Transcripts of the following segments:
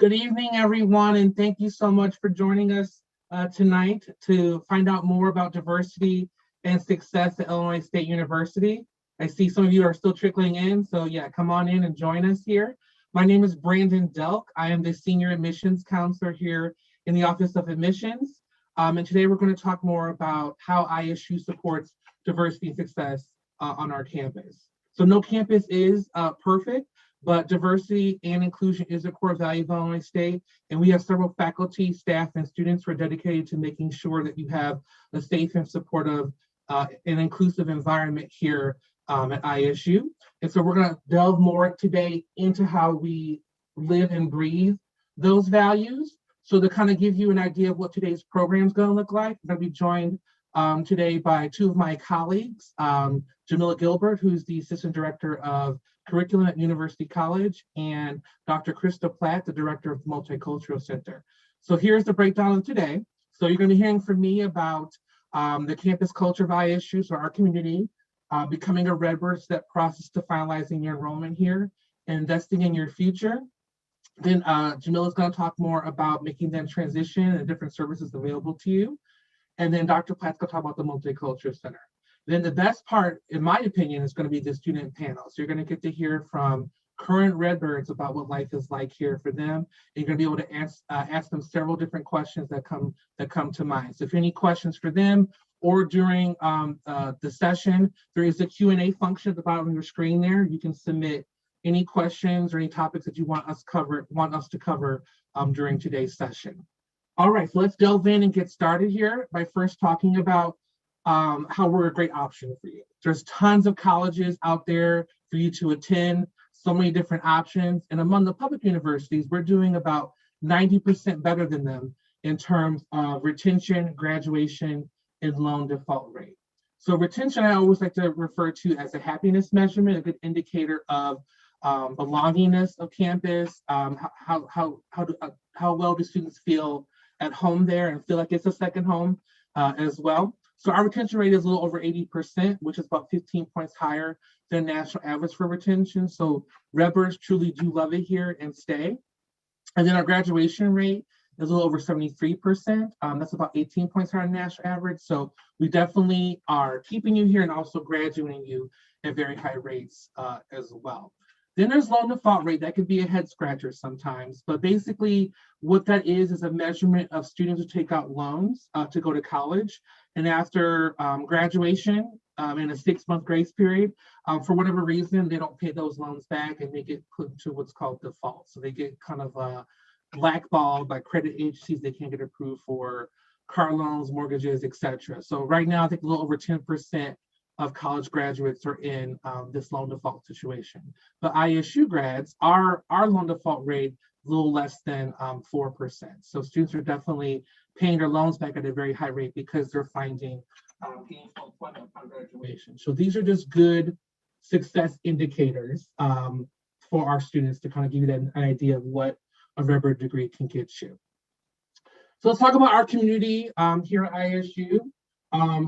Good evening, everyone, and thank you so much for joining us tonight to find out more about diversity and success at Illinois State University. I see some of you are still trickling in, so yeah, come on in and join us here. My name is Brandon Delk. I am the Senior Admissions Counselor here in the Office of Admissions. And today we're going to talk more about how ISU supports diversity and success on our campus. So no campus is perfect, but diversity and inclusion is a core value of Illinois State, and we have several faculty, staff, and students who are dedicated to making sure that you have a safe and supportive and inclusive environment here at ISU. And so we're going to delve more today into how we live and breathe those values. So to kind of give you an idea of what today's program is going to look like, I'm going to be joined today by two of my colleagues, Jamila Gilbert, who's the Assistant Director of Curriculum at University College, and Dr. Krista Platt, the Director of the Multicultural Center. So here's the breakdown of today. So you're going to be hearing from me about the campus culture of ISU, so our community, becoming a Redbird step process to finalizing your enrollment here, and investing in your future. Then Jamila's going to talk more about making that transition and different services available to you. And then Dr. Platt's going to talk about the Multicultural Center. Then the best part, in my opinion, is going to be the student panel. So you're going to get to hear from current Redbirds about what life is like here for them. And you're going to be able to ask them several different questions that come to mind. So if you have any questions for them or during the session, there is a Q&A function at the bottom of your screen there. You can submit any questions or any topics that you want us to cover during today's session. All right, so let's delve in and get started here by first talking about how we're a great option for you. There's tons of colleges out there for you to attend, so many different options. And among the public universities, we're doing about 90% better than them in terms of retention, graduation, and loan default rate. So retention, I always like to refer to as a happiness measurement, a good indicator of belongingness of campus, how well do students feel at home there and feel like it's a second home as well. So our retention rate is a little over 80%, which is about 15 points higher than national average for retention. So Redbirds truly do love it here and stay. And then our graduation rate is a little over 73%. That's about 18 points higher than national average. So we definitely are keeping you here and also graduating you at very high rates as well. Then there's loan default rate. That could be a head scratcher sometimes, but basically what that is a measurement of students who take out loans to go to college. And after graduation, in a 6-month grace period, for whatever reason, they don't pay those loans back and they get put into what's called default. So they get kind of blackballed by credit agencies. They can't get approved for car loans, mortgages, etc. So right now, I think a little over 10% of college graduates are in this loan default situation. But ISU grads, our loan default rate is a little less than 4%. So students are definitely paying their loans back at a very high rate because they're finding gainful employment upon graduation. So these are just good success indicators for our students to kind of give you an idea of what a Redbird degree can get you. So let's talk about our community here at ISU.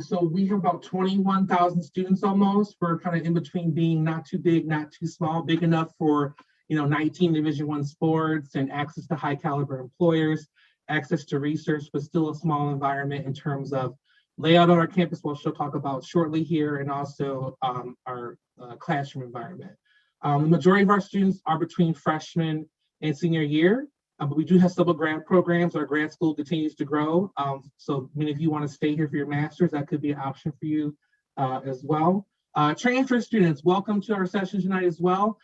So we have about 21,000 students almost. We're kind of in between being not too big, not too small, big enough for 19 Division I sports and access to high caliber employers, access to research, but still a small environment in terms of layout on our campus, which she'll talk about shortly here, and also our classroom environment. The majority of our students are between freshman and senior year. But we do have several grad programs. Our grad school continues to grow. So many of you want to stay here for your master's. That could be an option for you as well. Transfer students, welcome to our session tonight as well.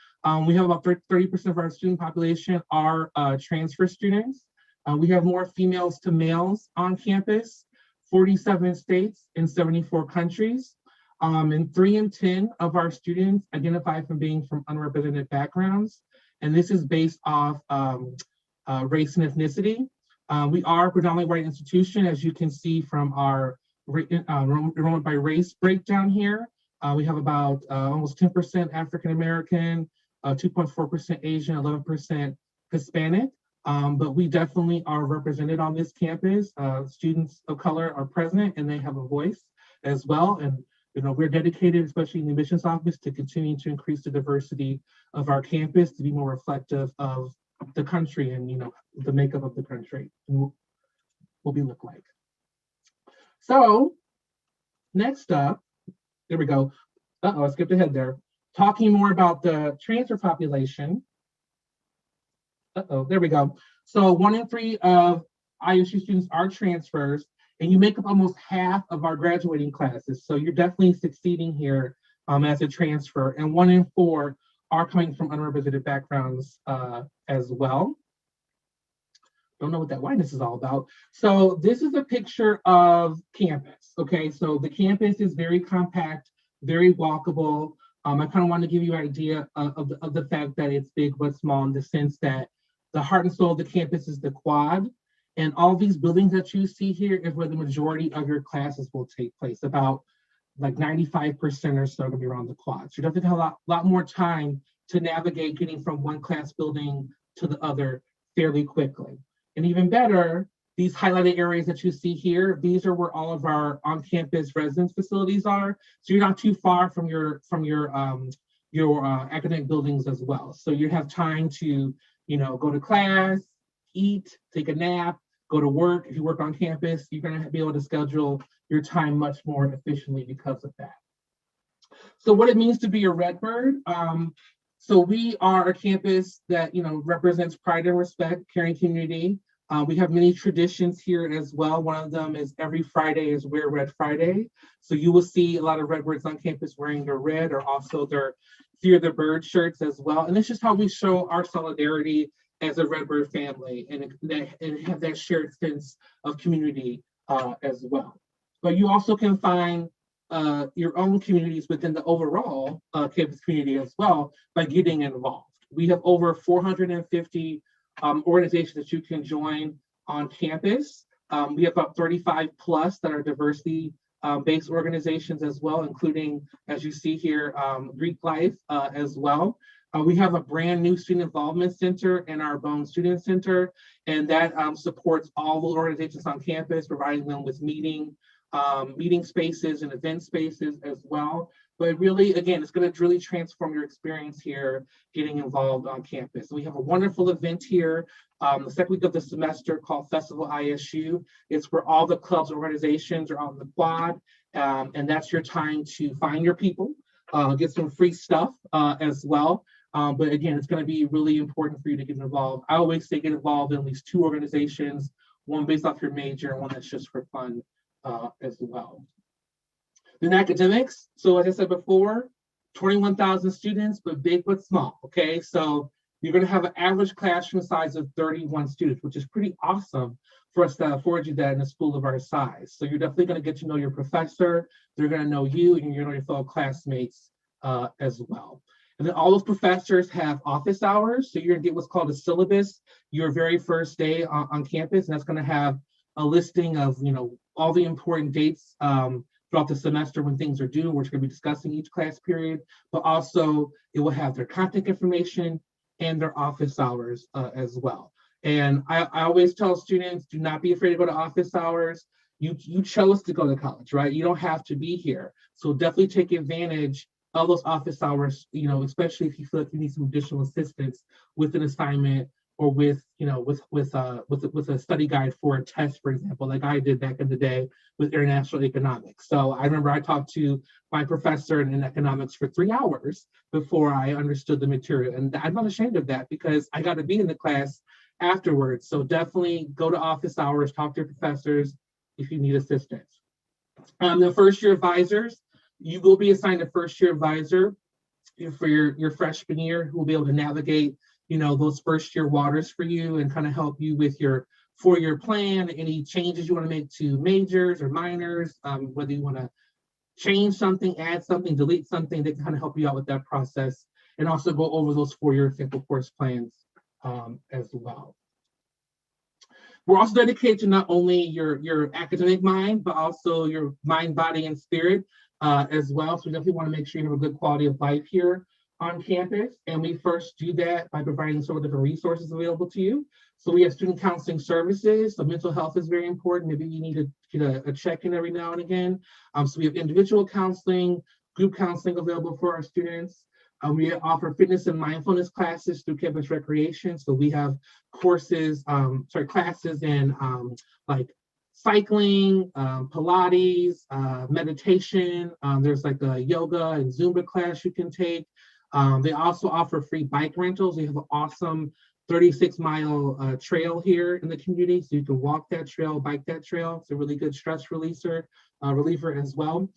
We have about 30% of our student population are transfer students. We have more females to males on campus, 47 states in 74 countries. And 3 in 10 of our students identify from being from unrepresented backgrounds. And this is based off race and ethnicity. We are a predominantly white institution, as you can see from our enrollment by race breakdown here. We have about almost 10% African American, 2.4% Asian, 11% Hispanic. But we definitely are represented on this campus. Students of color are present and they have a voice as well. And we're dedicated, especially in the admissions office, to continue to increase the diversity of our campus to be more reflective of the country and, the makeup of the country and what we look like. So next up, there we go. I skipped ahead there. Talking more about the transfer population. There we go. So 1 in 3 of ISU students are transfers, and you make up almost half of our graduating classes. So you're definitely succeeding here as a transfer, and 1 in 4 are coming from unrepresented backgrounds as well. Don't know what that whiteness is all about. So this is a picture of campus, okay? So the campus is very compact, very walkable. I kind of want to give you an idea of the fact that it's big but small, in the sense that the heart and soul of the campus is the quad. And all these buildings that you see here is where the majority of your classes will take place. About like 95% or so are gonna be around the quad. So you have to have a lot more time to navigate getting from one class building to the other fairly quickly. And even better, these highlighted areas that you see here, these are where all of our on-campus residence facilities are. So you're not too far from your academic buildings as well. So you have time to, go to class, eat, take a nap, go to work. If you work on campus, you're gonna be able to schedule your time much more efficiently because of that. So what it means to be a Redbird. So we are a campus that, represents pride and respect, caring community. We have many traditions here as well. One of them is every Friday is Wear Red Friday. So you will see a lot of Redbirds on campus wearing their red, or also their Fear the Bird shirts as well. And it's just how we show our solidarity as a Redbird family and have that shared sense of community as well. But you also can find your own communities within the overall campus community as well by getting involved. We have over 450 organizations that you can join on campus. We have about 35 plus that are diversity based organizations as well, including, as you see here, Greek Life as well. We have a brand new student involvement center and our Bone Student Center, and that supports all the organizations on campus, providing them with meeting spaces and event spaces as well. But really, again, it's going to really transform your experience here getting involved on campus. We have a wonderful event here the second week of the semester called Festival ISU. It's where all the clubs, organizations are on the quad, and that's your time to find your people, get some free stuff as well. But again, it's going to be really important for you to get involved. I always say get involved in at least 2 organizations, one based off your major and one that's just for fun as well. Then academics. So as I said before, 21,000 students, but big but small, okay? So you're gonna have an average classroom size of 31 students, which is pretty awesome for us to afford you that in a school of our size. So you're definitely gonna get to know your professor, they're gonna know you, and you're gonna know your fellow classmates as well. And then all those professors have office hours. So you're gonna get what's called a syllabus your very first day on campus, and that's gonna have a listing of, all the important dates throughout the semester when things are due, which we're going to be discussing each class period, but also it will have their contact information and their office hours as well. And I always tell students, do not be afraid to go to office hours. You chose to go to college, right? You don't have to be here. So definitely take advantage of those office hours, especially if you feel like you need some additional assistance with an assignment or with a study guide for a test, for example, like I did back in the day with international economics. So I remember I talked to my professor in economics for 3 hours before I understood the material. And I'm not ashamed of that because I got to be in the class afterwards. So definitely go to office hours, talk to your professors if you need assistance. The first year advisors, you will be assigned a first year advisor for your freshman year who will be able to navigate those first year waters for you and kind of help you with your 4-year plan, any changes you want to make to majors or minors, whether you want to change something, add something, delete something, they can kind of help you out with that process and also go over those 4-year sample course plans as well. We're also dedicated to not only your academic mind, but also your mind, body, and spirit as well. So we definitely want to make sure you have a good quality of life here on campus, and we first do that by providing several different resources available to you. So we have student counseling services, so mental health is very important. Maybe you need to get a check-in every now and again. So we have individual counseling, group counseling available for our students. We offer fitness and mindfulness classes through campus recreation. So we have classes in like cycling, Pilates, meditation. There's like a yoga and Zumba class you can take. They also offer free bike rentals. We have an awesome 36-mile trail here in the community. So you can walk that trail, bike that trail. It's a really good stress reliever as well.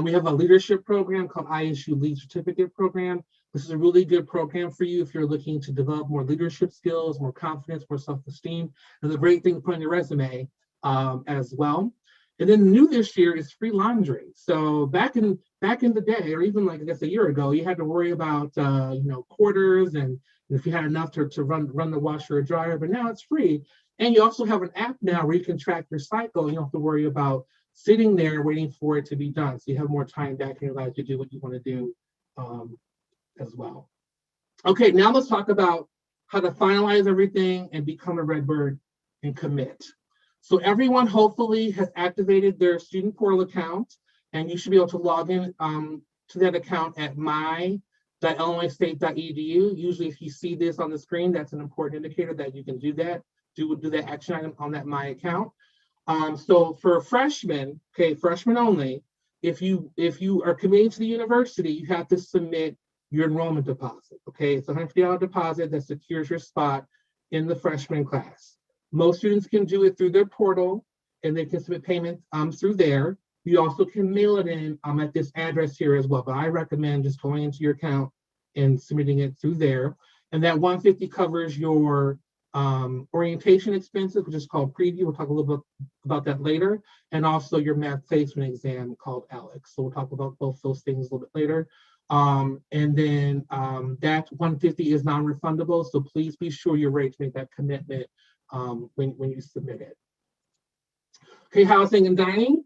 We have a leadership program called ISU Lead Certificate Program. This is a really good program for you if you're looking to develop more leadership skills, more confidence, more self-esteem. It's a great thing to put on your resume as well. And then new this year is free laundry. So back in the day, or even like I guess a year ago, you had to worry about quarters and if you had enough to run the washer or dryer, but now it's free. And you also have an app now where you can track your cycle. You don't have to worry about sitting there waiting for it to be done. So you have more time back in your life to do what you want to do as well. Okay, now let's talk about how to finalize everything and become a Redbird and commit. So everyone hopefully has activated their student portal account, and you should be able to log in to that account at my.illinoisstate.edu. Usually if you see this on the screen, that's an important indicator that you can do that, do that action item on that My account. So for freshmen, okay, freshmen only, if you are committing to the university, you have to submit your enrollment deposit, okay? It's a $150 deposit that secures your spot in the freshman class. Most students can do it through their portal, and they can submit payment through there. You also can mail it in at this address here as well, but I recommend just going into your account and submitting it through there. And that $150 covers your orientation expenses, which is called preview. We'll talk a little bit about that later, and also your math placement exam called ALEX. So we'll talk about both those things a little bit later. And then that $150 is non-refundable, so please be sure you're ready to make that commitment when you submit it. Okay, housing and dining.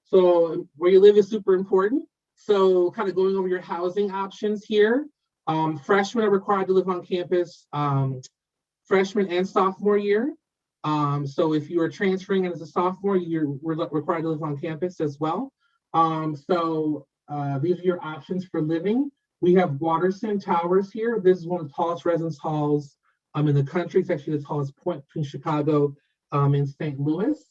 So where you live is super important. So kind of going over your housing options here. Freshmen are required to live on campus freshman and sophomore year. So if you are transferring as a sophomore, you're required to live on campus as well. These are your options for living. We have Waterston Towers here. This is one of the tallest residence halls in the country. It's actually the tallest point between Chicago and St. Louis.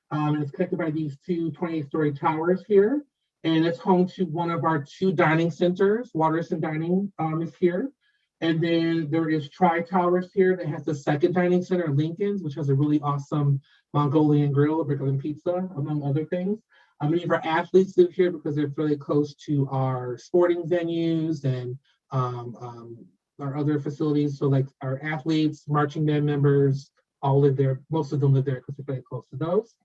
And it's connected by these two 28-story towers here. And it's home to one of our two dining centers. Waterston Dining is here. And then there is Tri-Towers here that has the second dining center, Lincoln's, which has a really awesome Mongolian grill, burger and pizza, among other things. Many of our athletes live here because they're really close to our sporting venues and our other facilities. So like our athletes, marching band members, all live there. Most of them live there because they're very close to those.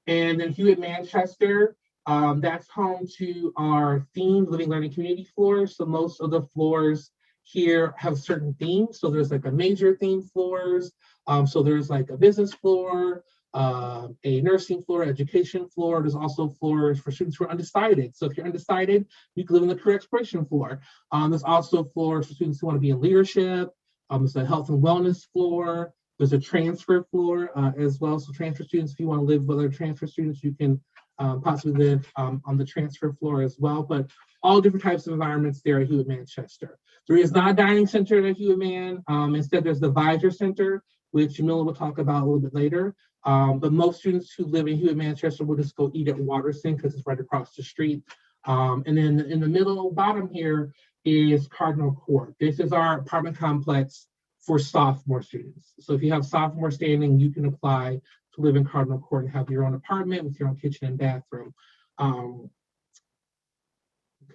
And then Hewitt-Manchester, that's home to our themed living learning community floors. So most of the floors here have certain themes. So there's like a major theme floors. So there's like a business floor, a nursing floor, education floor. There's also floors for students who are undecided. So if you're undecided, you can live on the career exploration floor. There's also floors for students who want to be in leadership. There's a health and wellness floor. There's a transfer floor as well. So transfer students, if you want to live with other transfer students, you can possibly live on the transfer floor as well. But all different types of environments there at Hewitt-Manchester. There is not a dining center at Hewitt-Man. Instead, there's the Visor Center, which Jamila will talk about a little bit later. But most students who live in Hewitt-Manchester will just go eat at Waterston because it's right across the street. And then in the middle bottom here is Cardinal Court. This is our apartment complex for sophomore students. So if you have sophomore standing, you can apply to live in Cardinal Court and have your own apartment with your own kitchen and bathroom.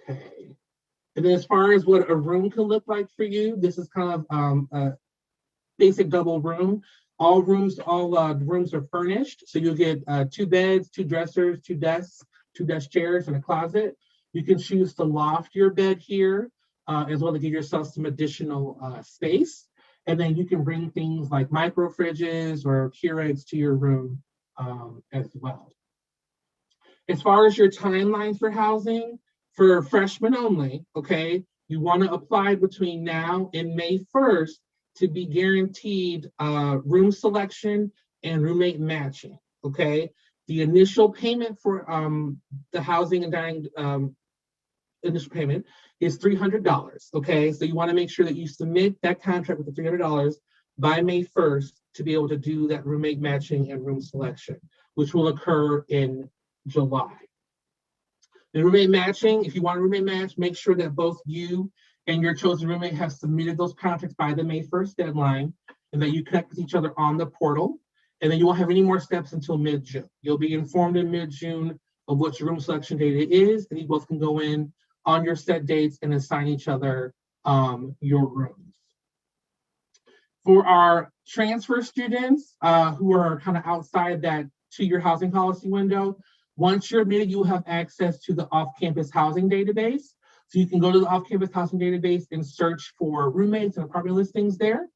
Okay. And then as far as what a room can look like for you, this is kind of a basic double room. All rooms are furnished. So you'll get 2 beds, 2 dressers, 2 desks, 2 desk chairs, and a closet. You can choose to loft your bed here, as well to give yourself some additional space. And then you can bring things like micro fridges or Keurigs to your room as well. As far as your timeline for housing, for freshmen only, okay, you want to apply between now and May 1st to be guaranteed room selection and roommate matching, okay? The initial payment for the housing and dining initial payment is $300. Okay, so you want to make sure that you submit that contract with the $300 by May 1st to be able to do that roommate matching and room selection, which will occur in July. The roommate matching, if you want a roommate match, make sure that both you and your chosen roommate have submitted those contracts by the May 1st deadline, and that you connect with each other on the portal. And then you won't have any more steps until mid-June. You'll be informed in mid-June of what your room selection date is, and you both can go in on your set dates and assign each other your rooms. For our transfer students who are kind of outside that 2-year housing policy window, once you're admitted, you will have access to the off-campus housing database. So you can go to the off-campus housing database and search for roommates and apartment listings there.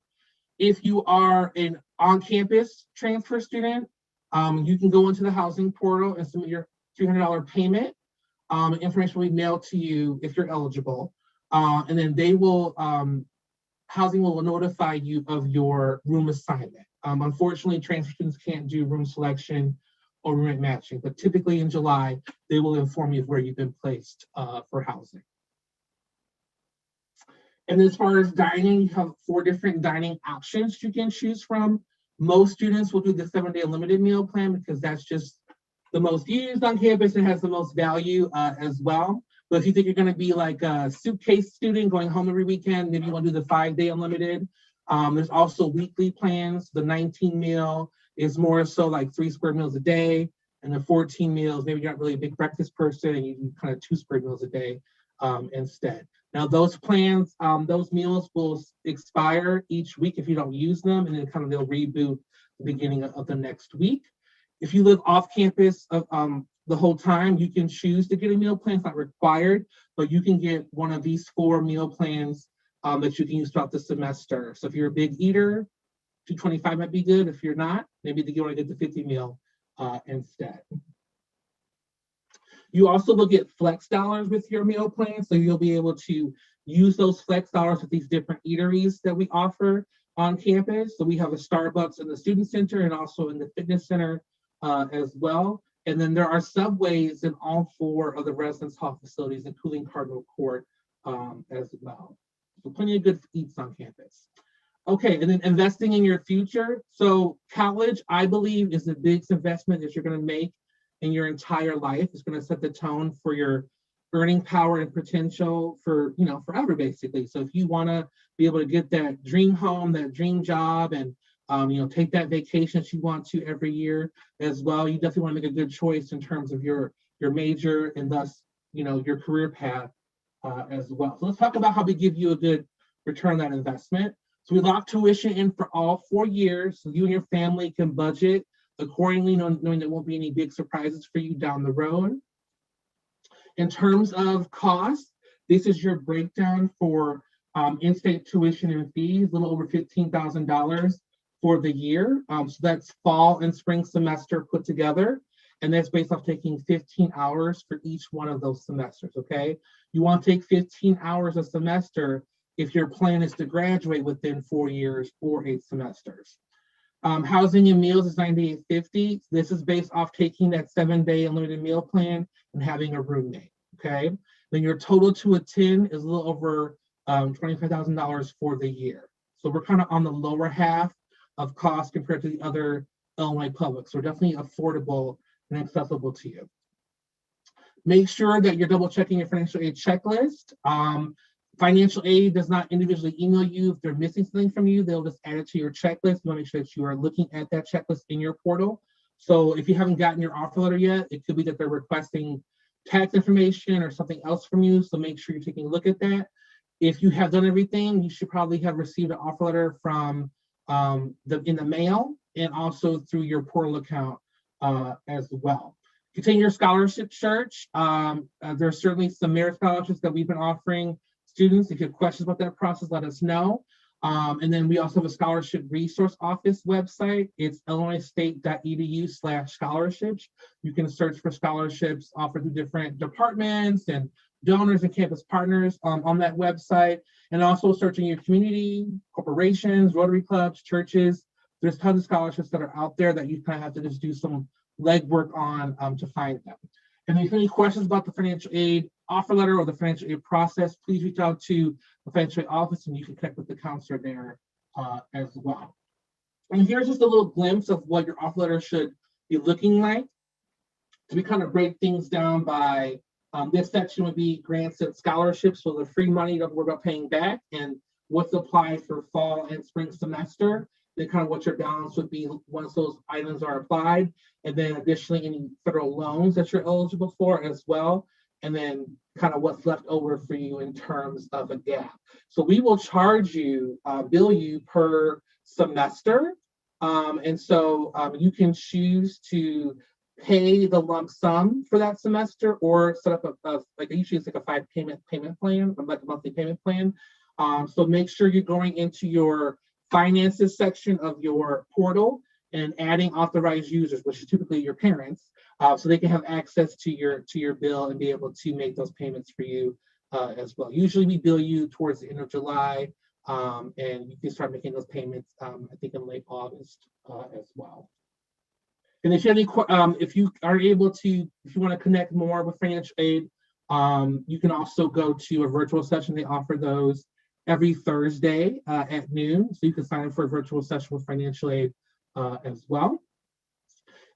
If you are an on-campus transfer student, you can go into the housing portal and submit your $300 payment. Information will be mailed to you if you're eligible. And then they will, housing will notify you of your room assignment. Unfortunately, transfer students can't do room selection or roommate matching, but typically in July, they will inform you of where you've been placed for housing. And as far as dining, you have 4 different dining options you can choose from. Most students will do the 7-day unlimited meal plan because that's just the most used on campus and has the most value as well. But if you think you're going to be like a suitcase student going home every weekend, maybe you want to do the 5-day unlimited. There's also weekly plans. The 19 meal is more so like 3 square meals a day, and the 14 meals, maybe you're not really a big breakfast person and you do kind of 2 square meals a day instead. Now those plans, those meals will expire each week if you don't use them, and then kind of they'll reboot the beginning of the next week. If you live off campus the whole time, you can choose to get a meal plan. It's not required, but you can get one of these 4 meal plans that you can use throughout the semester. So if you're a big eater, $225 might be good. If you're not, maybe you want to get the 50 meal instead. You also will get flex dollars with your meal plan, so you'll be able to use those flex dollars with these different eateries that we offer on campus. So we have a Starbucks in the student center and also in the fitness center as well. And then there are subways in all 4 of the residence hall facilities, including Cardinal Court as well. So plenty of good eats on campus. Okay, and then investing in your future. So college, I believe, is the biggest investment that you're going to make in your entire life. It's going to set the tone for your earning power and potential for, forever, basically. So if you want to be able to get that dream home, that dream job, and take that vacation that you want to every year as well, you definitely want to make a good choice in terms of your major and thus, your career path as well. So let's talk about how we give you a good return on that investment. So we lock tuition in for all 4 years, so you and your family can budget accordingly, knowing there won't be any big surprises for you down the road. In terms of cost, this is your breakdown for in-state tuition and fees, a little over $15,000 for the year. So that's fall and spring semester put together, and that's based off taking 15 hours for each one of those semesters, okay? You want to take 15 hours a semester if your plan is to graduate within 4 years or 8 semesters. Housing and meals is $98.50. This is based off taking that 7-day unlimited meal plan and having a roommate, okay? Then your total to attend is a little over $25,000 for the year. So we're kind of on the lower half of cost compared to the other Illinois public. So definitely affordable and accessible to you. Make sure that you're double checking your financial aid checklist. Financial aid does not individually email you if they're missing something from you. They'll just add it to your checklist. You want to make sure that you are looking at that checklist in your portal. So if you haven't gotten your offer letter yet, it could be that they're requesting tax information or something else from you. So make sure you're taking a look at that. If you have done everything, you should probably have received an offer letter from in the mail and also through your portal account as well. Continue your scholarship search. There's certainly some merit scholarships that we've been offering students. If you have questions about that process, let us know. And then we also have a scholarship resource office website. It's illinoisstate.edu/scholarships. You can search for scholarships offered through different departments and donors and campus partners on that website. And also searching your community, corporations, Rotary clubs, churches. There's tons of scholarships that are out there that you kind of have to just do some legwork on to find them. And if you have any questions about the financial aid offer letter or the financial aid process, please reach out to the financial aid office and you can connect with the counselor there as well. And here's just a little glimpse of what your offer letter should be looking like. So we kind of break things down by this section would be grants and scholarships, so the free money you don't worry about paying back, and what's applied for fall and spring semester, then kind of what your balance would be once those items are applied, and then additionally any federal loans that you're eligible for as well, and then kind of what's left over for you in terms of a gap. So we will charge you, bill you per semester, and so you can choose to pay the lump sum for that semester or set up like usually it's like a 5 payment plan, like a monthly payment plan. So make sure you're going into your finances section of your portal and adding authorized users, which is typically your parents, so they can have access to your bill and be able to make those payments for you as well. Usually we bill you towards the end of July, and you can start making those payments, I think in late August as well. And if you have any, if you are able to, if you want to connect more with financial aid, you can also go to a virtual session. They offer those every Thursday at noon. So you can sign up for a virtual session with financial aid as well.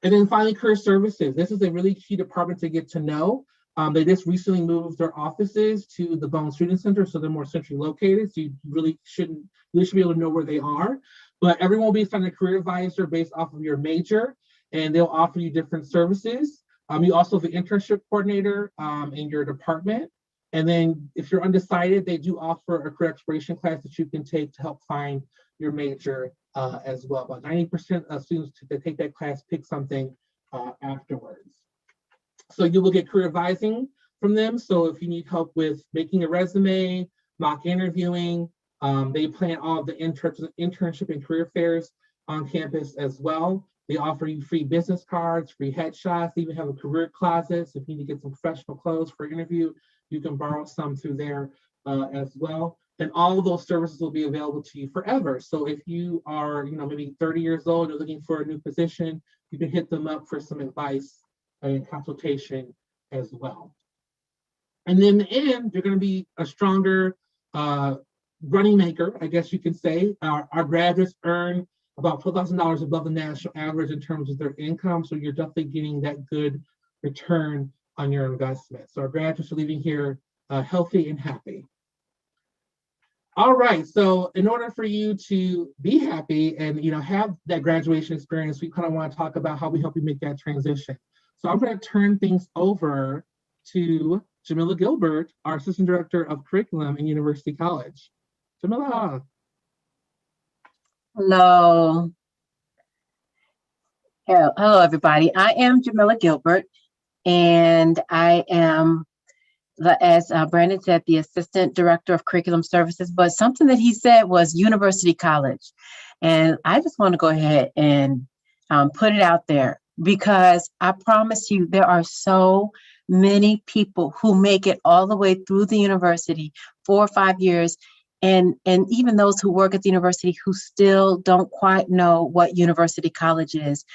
And then finally, career services. This is a really key department to get to know. They just recently moved their offices to the Bone Student Center, so they're more centrally located. So you really should be able to know where they are. But everyone will be assigned a career advisor based off of your major, and they'll offer you different services. You also have the internship coordinator in your department. And then if you're undecided, they do offer a career exploration class that you can take to help find your major as well. About 90% of students that take that class pick something afterwards. So you will get career advising from them. So if you need help with making a resume, mock interviewing, they plan all the internship and career fairs on campus as well. They offer you free business cards, free headshots. They even have a career closet. So if you need to get some professional clothes for an interview, you can borrow some through there as well. And all of those services will be available to you forever. So if you are, maybe 30 years old, you're looking for a new position, you can hit them up for some advice and consultation as well. And then in the end, you're going to be a stronger running maker, I guess you can say. Our graduates earn about $12,000 above the national average in terms of their income. So you're definitely getting that good return on your investment. So our graduates are leaving here healthy and happy. All right, so in order for you to be happy and have that graduation experience, we kind of want to talk about how we help you make that transition. So I'm going to turn things over to Jamila Gilbert, our Assistant Director of Curriculum in University College. Jamila. Hello. Hello, everybody. I am Jamila Gilbert, and I am, as Brandon said, the Assistant Director of Curriculum Services, but something that he said was University College. And I just want to go ahead and put it out there, because I promise you, there are so many people who make it all the way through the university, 4 or 5 years, and even those who work at the university who still don't quite know what University College is.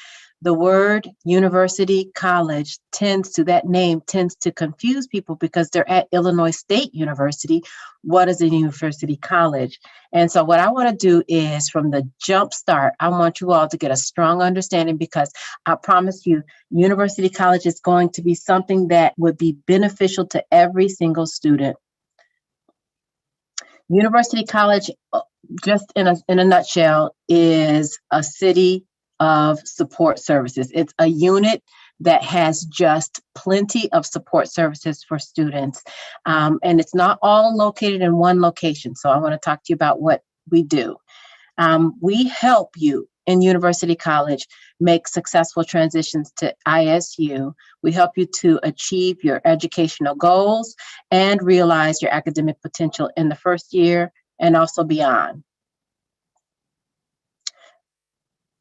The word University College that name tends to confuse people because they're at Illinois State University. What is a University College? And so what I want to do is, from the jump start, I want you all to get a strong understanding, because I promise you, University College is going to be something that would be beneficial to every single student. University College, just in a nutshell, is a city of support services. It's a unit that has just plenty of support services for students. And it's not all located in one location. So I want to talk to you about what we do. We help you in University College make successful transitions to ISU. We help you to achieve your educational goals and realize your academic potential in the first year and also beyond.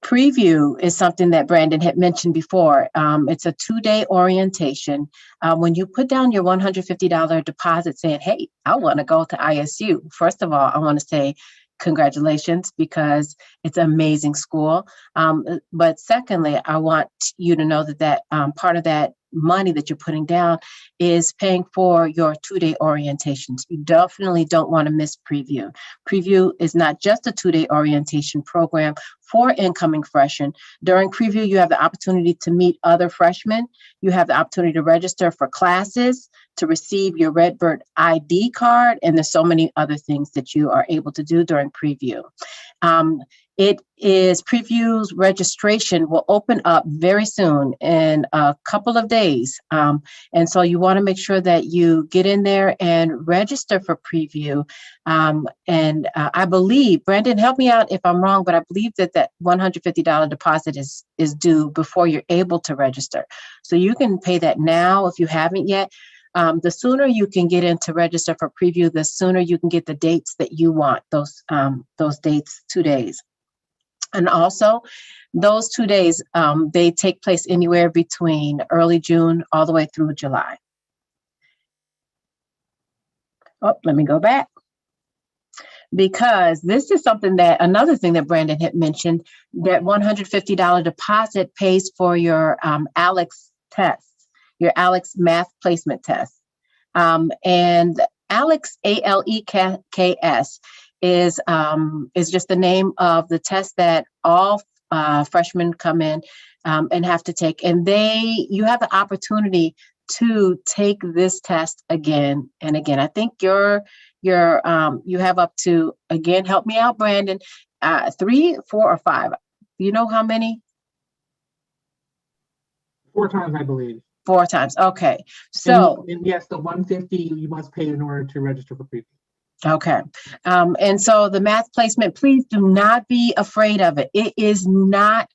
Preview is something that Brandon had mentioned before. It's a 2-day orientation. When you put down your $150 deposit saying, hey, I want to go to ISU, first of all, I want to say congratulations, because it's an amazing school. But secondly, I want you to know that part of that money that you're putting down is paying for your 2-day orientations. You definitely don't want to miss preview. Preview is not just a 2-day orientation program for incoming freshmen. During preview, you have the opportunity to meet other freshmen. You have the opportunity to register for classes, to receive your Redbird ID card, and there's so many other things that you are able to do during preview. Preview's registration will open up very soon in a couple of days. And so you want to make sure that you get in there and register for preview. I believe, Brandon, help me out if I'm wrong, but I believe that $150 deposit is due before you're able to register. So you can pay that now if you haven't yet. The sooner you can get in to register for preview, the sooner you can get the dates that you want, those dates, 2 days. And also, those 2 days, they take place anywhere between early June all the way through July. Oh, let me go back. Because this is another thing that Brandon had mentioned, that $150 deposit pays for your ALEKS test, your ALEKS math placement test. And ALEKS, ALEKS, is just the name of the test that all freshmen come in and have to take. And you have the opportunity to take this test again and again. I think you have up to, again, help me out, Brandon, 3, 4, or 5. You know how many? 4 times, I believe. 4 times. Okay. So and yes, the $150 you must pay in order to register for preview. Okay. And so the math placement, please do not be afraid of it. It is not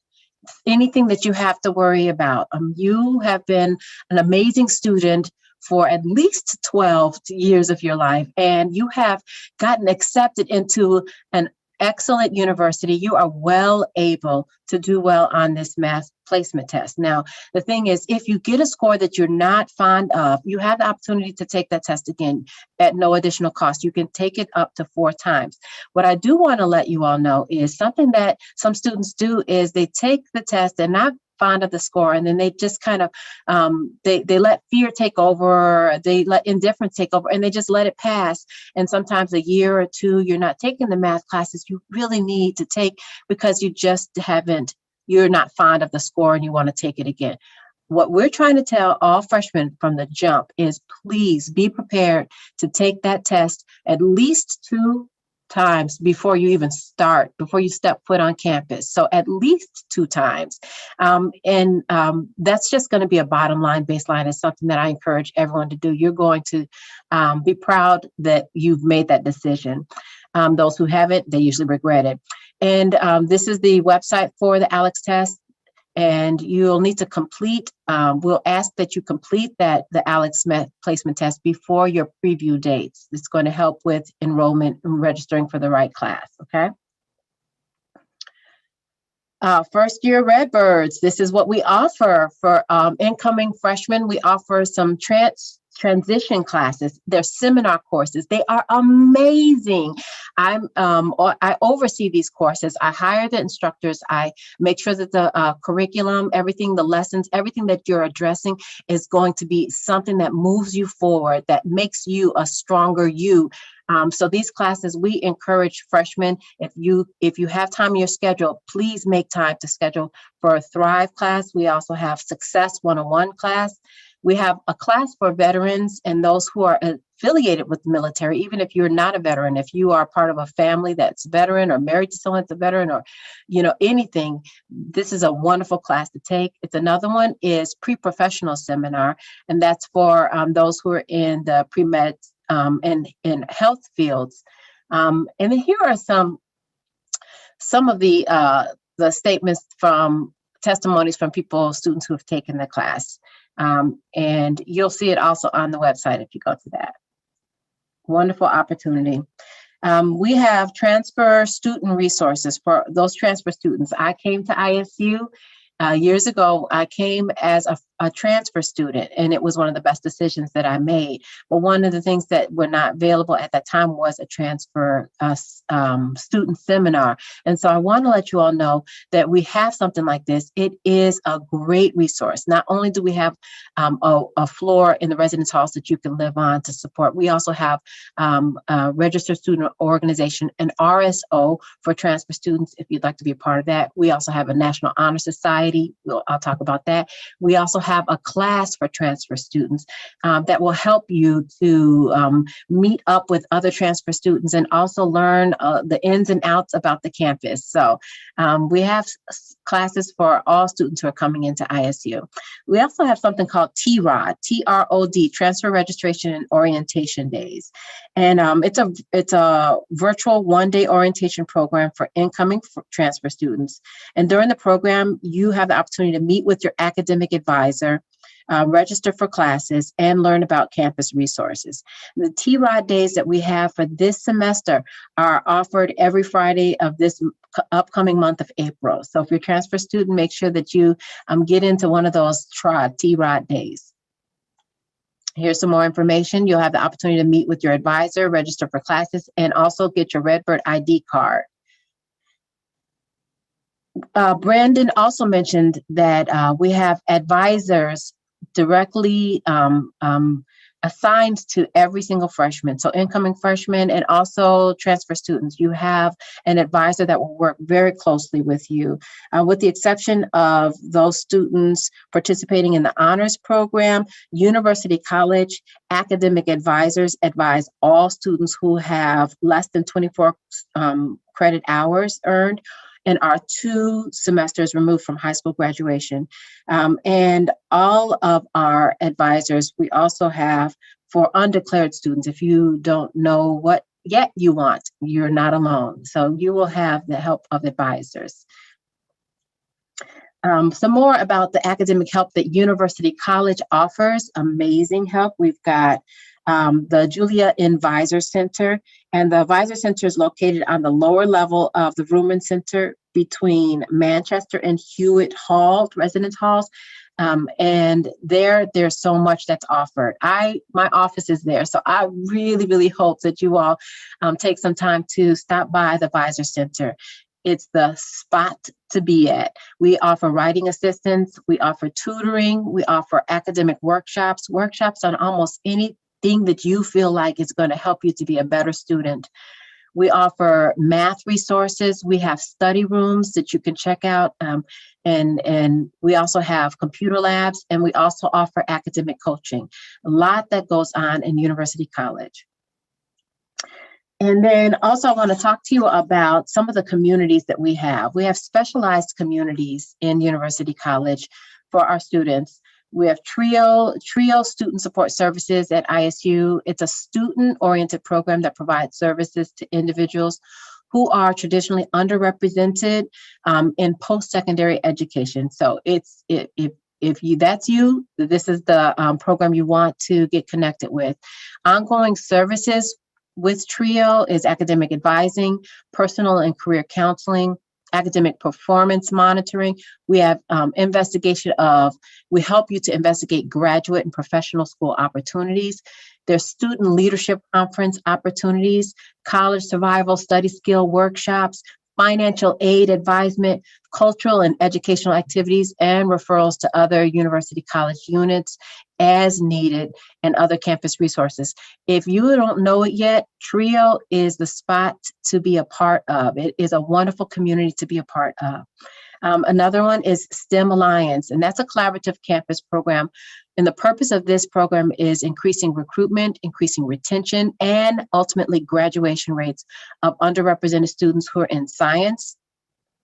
anything that you have to worry about. You have been an amazing student for at least 12 years of your life, and you have gotten accepted into an excellent university. You are well able to do well on this math placement test. Now, the thing is, if you get a score that you're not fond of, you have the opportunity to take that test again at no additional cost. You can take it up to 4 times. What I do want to let you all know is something that some students do is they take the test, they're not fond of the score, and then they just kind of they let fear take over, they let indifference take over, and they just let it pass. And sometimes a year or 2 you're not taking the math classes you really need to take because you're not fond of the score and you want to take it again. What we're trying to tell all freshmen from the jump is please be prepared to take that test at least 2 times before you step foot on campus. So at least 2 times. That's just going to be a bottom line baseline. It's something that I encourage everyone to do. You're going to be proud that you've made that decision. Those who haven't, they usually regret it. And this is the website for the ALEKS test. And you'll need to complete, we'll ask that you complete the ALEKS placement test before your preview dates. It's going to help with enrollment and registering for the right class, okay? First year Redbirds, this is what we offer for incoming freshmen. We offer some transition classes. They're seminar courses. They are amazing. I oversee these courses. I hire the instructors. I make sure that the curriculum, everything, the lessons, everything that you're addressing is going to be something that moves you forward, that makes you a stronger you. So these classes, we encourage freshmen, if you have time in your schedule, please make time to schedule for a Thrive class. We also have Success 101 class. We have a class for veterans and those who are affiliated with the military, even if you're not a veteran, if you are part of a family that's veteran or married to someone that's a veteran or, anything, this is a wonderful class to take. It's another one is pre-professional seminar, and that's for those who are in the pre-med and in health fields. And then here are some of the statements from testimonies from students who have taken the class. And you'll see it also on the website if you go to that. Wonderful opportunity. We have transfer student resources for those transfer students. I came to ISU years ago. I came as a transfer student, and it was one of the best decisions that I made. But one of the things that were not available at that time was a transfer student seminar. And so I want to let you all know that we have something like this. It is a great resource. Not only do we have a floor in the residence halls that you can live on to support, we also have a registered student organization, an RSO for transfer students, if you'd like to be a part of that. We also have a National Honor Society. I'll talk about that. We also have a class for transfer students that will help you to meet up with other transfer students and also learn the ins and outs about the campus. So we have classes for all students who are coming into ISU. We also have something called TROD, TROD, Transfer Registration and Orientation Days. And it's a virtual one-day orientation program for incoming transfer students. And during the program, you have the opportunity to meet with your academic advisor, register for classes, and learn about campus resources. The TROD days that we have for this semester are offered every Friday of this upcoming month of April. So if you're a transfer student, make sure that you get into one of those TROD days. Here's some more information. You'll have the opportunity to meet with your advisor, register for classes, and also get your Redbird ID card. Brandon also mentioned that we have advisors directly assigned to every single freshman. So incoming freshmen and also transfer students, you have an advisor that will work very closely with you. With the exception of those students participating in the honors program, University College academic advisors advise all students who have less than 24 credit hours earned and are 2 semesters removed from high school graduation. And all of our advisors, we also have for undeclared students. If you don't know what yet you want, you're not alone. So you will have the help of advisors. Some more about the academic help that University College offers. Amazing help. We've got the Julia Advisor Center, and the Advisor Center is located on the lower level of the Ruman Center between Manchester and Hewitt Hall, residence halls. And there's so much that's offered. My office is there, so I really, really hope that you all take some time to stop by the Advisor Center. It's the spot to be at. We offer writing assistance, we offer tutoring, we offer academic workshops on almost anything that you feel like is going to help you to be a better student. We offer math resources. We have study rooms that you can check out. And we also have computer labs, and we also offer academic coaching. A lot that goes on in University College. And then also I want to talk to you about some of the communities that we have. We have specialized communities in University College for our students. We have Trio Student Support Services at ISU. It's a student-oriented program that provides services to individuals who are traditionally underrepresented in post-secondary education. So if that's you, this is the program you want to get connected with. Ongoing services with Trio is academic advising, personal and career counseling, academic performance monitoring. We have we help you to investigate graduate and professional school opportunities. There's student leadership conference opportunities, college survival study skill workshops, financial aid advisement, cultural and educational activities, and referrals to other University College units as needed, and other campus resources. If you don't know it yet, Trio is the spot to be a part of. It is a wonderful community to be a part of. Another one is STEM Alliance, and that's a collaborative campus program. And the purpose of this program is increasing recruitment, increasing retention, and ultimately graduation rates of underrepresented students who are in science,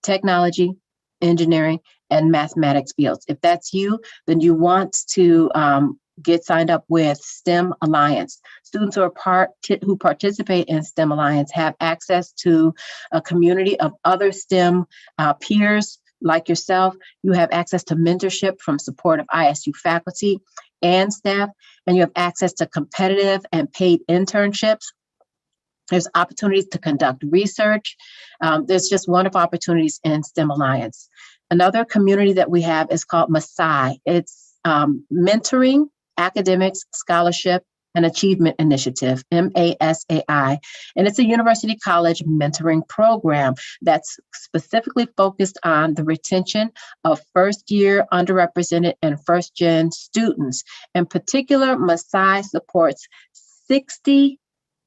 technology, engineering, and mathematics fields. If that's you, then you want to get signed up with STEM Alliance. Students who participate in STEM Alliance have access to a community of other STEM peers like yourself. You have access to mentorship from supportive ISU faculty and staff, and you have access to competitive and paid internships. There's opportunities to conduct research. There's just wonderful opportunities in STEM Alliance. Another community that we have is called Masai. It's Mentoring, Academics, Scholarship, and Achievement Initiative, MASAI. And it's a university college mentoring program that's specifically focused on the retention of first-year underrepresented and first-gen students. In particular, MASAI supports 60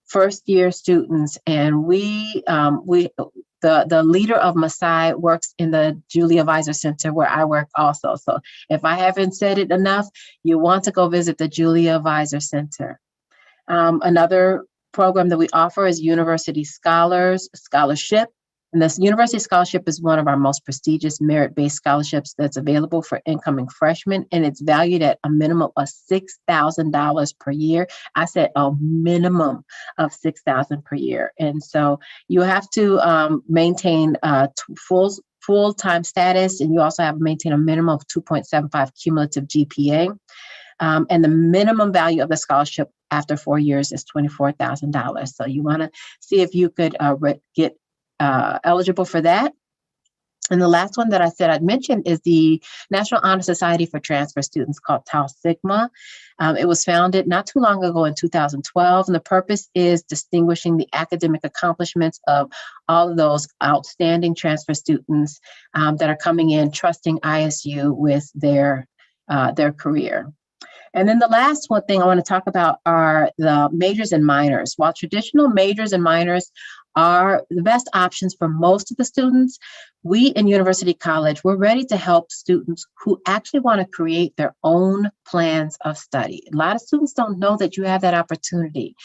first-year students, and the leader of MASAI works in the Julia Visor Center, where I work also. So if I haven't said it enough, you want to go visit the Julia Visor Center. Another program that we offer is University Scholarship. And this University Scholarship is one of our most prestigious merit-based scholarships that's available for incoming freshmen, and it's valued at a minimum of $6,000 per year. I said a minimum of $6,000 per year. And so you have to maintain full-time status, and you also have to maintain a minimum of 2.75 cumulative GPA. And the minimum value of the scholarship after 4 years is $24,000. So you want to see if you could get eligible for that. And the last one that I said I'd mention is the National Honor Society for Transfer Students, called Tau Sigma. It was founded not too long ago in 2012, and the purpose is distinguishing the academic accomplishments of all of those outstanding transfer students that are coming in, trusting ISU with their career. And then the last one thing I want to talk about are the majors and minors. While traditional majors and minors are the best options for most of the students, we in University College, we're ready to help students who actually want to create their own plans of study. A lot of students don't know that you have that opportunity.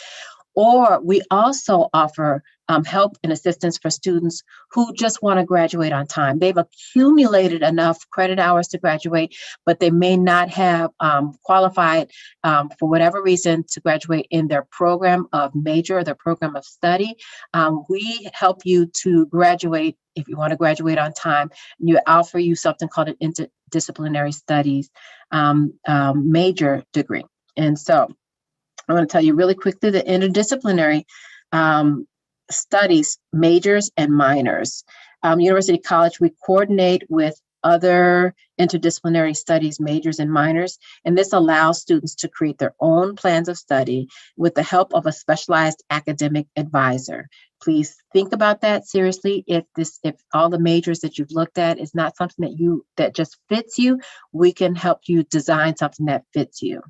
Or we also offer help and assistance for students who just want to graduate on time. They've accumulated enough credit hours to graduate, but they may not have qualified for whatever reason to graduate in their program of major or their program of study. We help you to graduate if you want to graduate on time. You offer you something called an interdisciplinary studies major degree. And so I want to tell you really quickly the interdisciplinary studies majors and minors. University College, we coordinate with other interdisciplinary studies majors and minors, and this allows students to create their own plans of study with the help of a specialized academic advisor. Please think about that seriously. If all the majors that you've looked at is not something that just fits you, we can help you design something that fits you.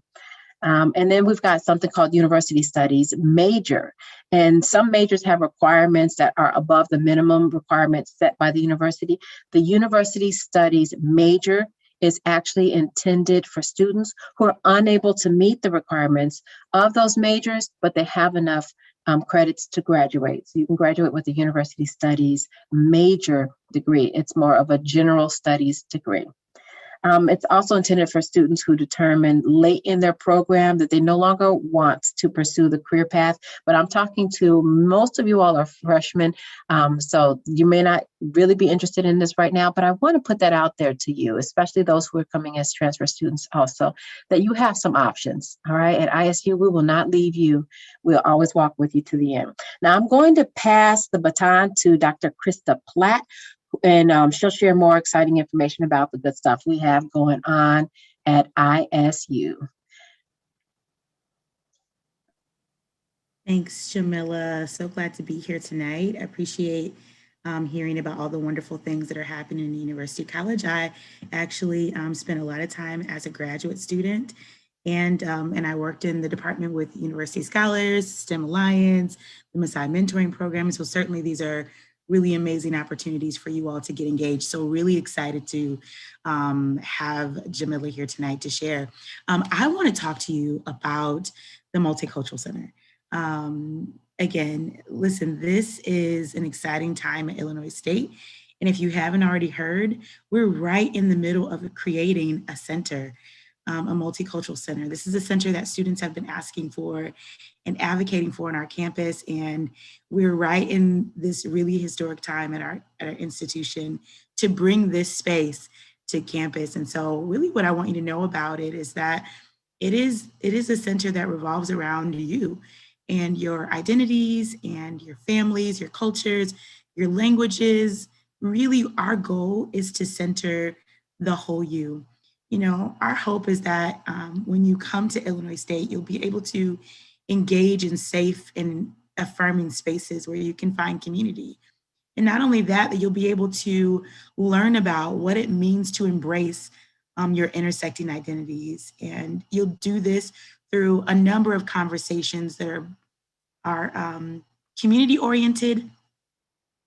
And then we've got something called University Studies Major. And some majors have requirements that are above the minimum requirements set by the university. The University Studies Major is actually intended for students who are unable to meet the requirements of those majors, but they have enough credits to graduate. So you can graduate with a University Studies Major degree. It's more of a general studies degree. It's also intended for students who determine late in their program that they no longer want to pursue the career path. But I'm talking to most of you all are freshmen, so you may not really be interested in this right now, but I want to put that out there to you, especially those who are coming as transfer students also, that you have some options, all right? At ISU, we will not leave you. We'll always walk with you to the end. Now, I'm going to pass the baton to Dr. Krista Platt, and she'll share more exciting information about the good stuff we have going on at ISU. Thanks, Jamila. So glad to be here tonight. I appreciate hearing about all the wonderful things that are happening in University College. I actually spent a lot of time as a graduate student, and I worked in the department with University Scholars, STEM Alliance, the Masai Mentoring Program. So certainly these are really amazing opportunities for you all to get engaged. So really excited to have Jamila here tonight to share. I want to talk to you about the Multicultural Center. Again, listen, this is an exciting time at Illinois State. And if you haven't already heard, we're right in the middle of creating a center, a multicultural center. This is a center that students have been asking for and advocating for on our campus. And we're right in this really historic time at our institution to bring this space to campus. And so really what I want you to know about it is that it is a center that revolves around you and your identities and your families, your cultures, your languages. Really, our goal is to center the whole you. our hope is that when you come to Illinois State, you'll be able to engage in safe and affirming spaces where you can find community. And not only that you'll be able to learn about what it means to embrace your intersecting identities. And you'll do this through a number of conversations that are community oriented,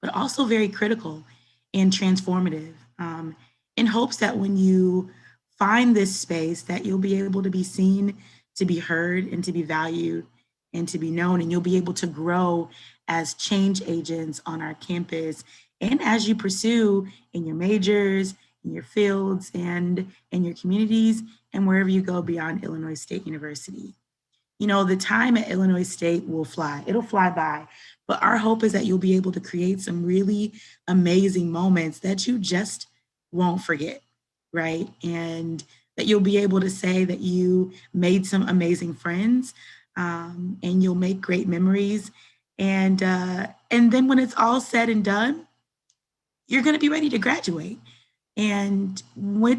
but also very critical and transformative, in hopes that when you find this space that you'll be able to be seen, to be heard, and to be valued, and to be known, and you'll be able to grow as change agents on our campus, and as you pursue in your majors, in your fields, and in your communities, and wherever you go beyond Illinois State University. The time at Illinois State will fly. It'll fly by. But our hope is that you'll be able to create some really amazing moments that you just won't forget, right? And that you'll be able to say that you made some amazing friends, and you'll make great memories. And then when it's all said and done, you're going to be ready to graduate. And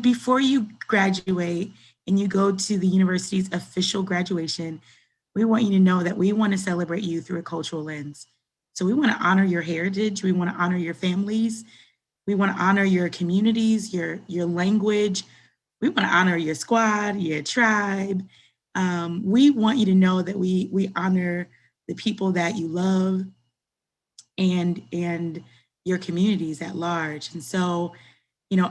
before you graduate and you go to the university's official graduation, we want you to know that we want to celebrate you through a cultural lens. So we want to honor your heritage. We want to honor your families. We want to honor your communities, your language. We want to honor your squad, your tribe. We want you to know that we honor the people that you love and your communities at large. And so,